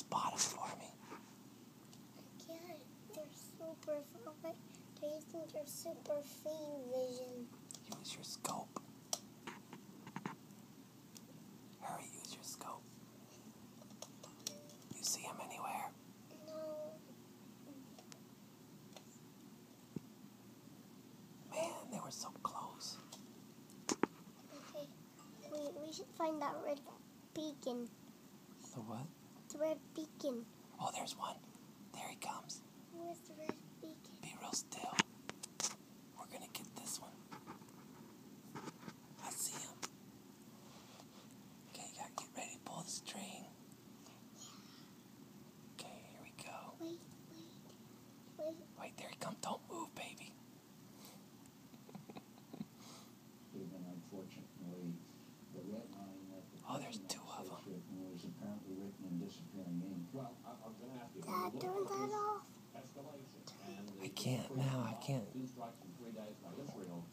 spot them for me? I can't. They're super far away. They're using their super faint vision. Use your scope. Hurry, use your scope. You see them anywhere? No. Man, they were so close. Okay. We should find that red beacon. The what? The red beacon. Oh, there's one. There he comes. Where's the red beacon? Be real still. We're gonna get this one. I see him. Okay, you gotta get ready to pull the string. Okay, here we go. Wait, there he comes. Don't move, baby. Even unfortunately, the red line that Oh, there's two of them. was apparently written in disappearing ink. Well, I'm going to ask you. Dad, turn that off. Escalation. And I can't now. I can't. 2 strikes in 3 days by Israel.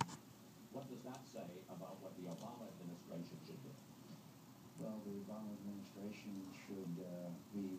What does that say about what the Obama administration should do? Well, the Obama administration should be